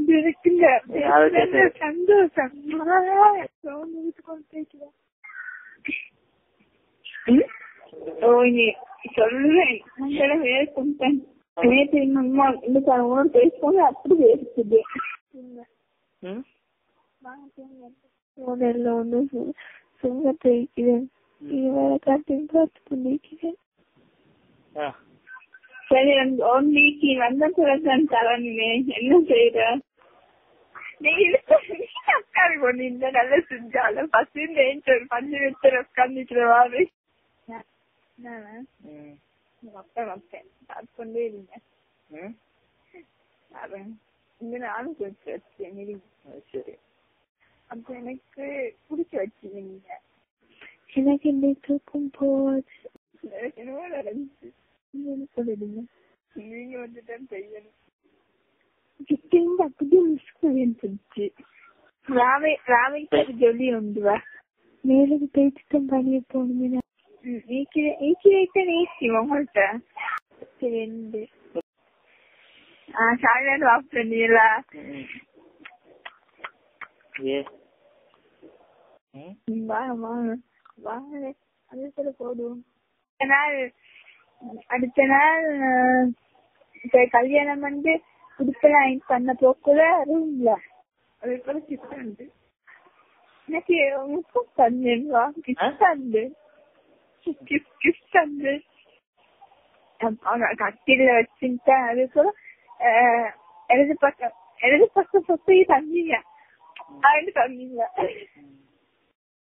வந்து இருக்குங்க சந்தோஷம் சொல்றேன். நேற்று இன்னும் பேசும்போது அப்படி பேசுது. முதல்ல ஒண்ணு சுங்கத்தை வைக்கிறேன், வேற காட்டையும் பார்த்து பண்ணிக்கிறேன். சரி, நீக்கி வந்த பிறகு தரணுமே, என்ன செய்யற? நீ உட்காரு கொண்டு இந்த நல்ல செஞ்சாலும் பசு பஞ்சு வச்சு உட்காந்துக்கிறவாரு. மப்பேன் கொண்டே இருங்க. இந்த நானும் கொஞ்சம் வச்சேன். சரி, அப்ப எனக்கு குடிச்சு வச்சுங்க. எனக்கு இந்த தூக்கம் போது என்னவோ நடந்துச்சு. சொல்லிடுங்க, நீங்க வந்துதான் செய்யணும். அப்படியே மிஸ் ராவைக்கு ஜொல்லி உண்டுவா மேலுக்கு பேச்சுட்டு பண்ணிய போகணுமே. உங்கள்கிட்ட சரி சாயங்காலம் வாப் பண்ணீங்களா? வாங்க வாங்க, அது சொல்ல போடுவோம். அடுத்த நாள் கல்யாணம் வந்து குடுக்கலாம் பண்ண போக்குல ரூம்ல அதே போல கிஃப்ட் எனக்கு தந்தேன்வா. கிஃப்ட் தந்து கட்டில வச்சுட்டேன். அதே போல இடது பக்கம் சொத்தையும் தந்தீங்க. தந்தீங்க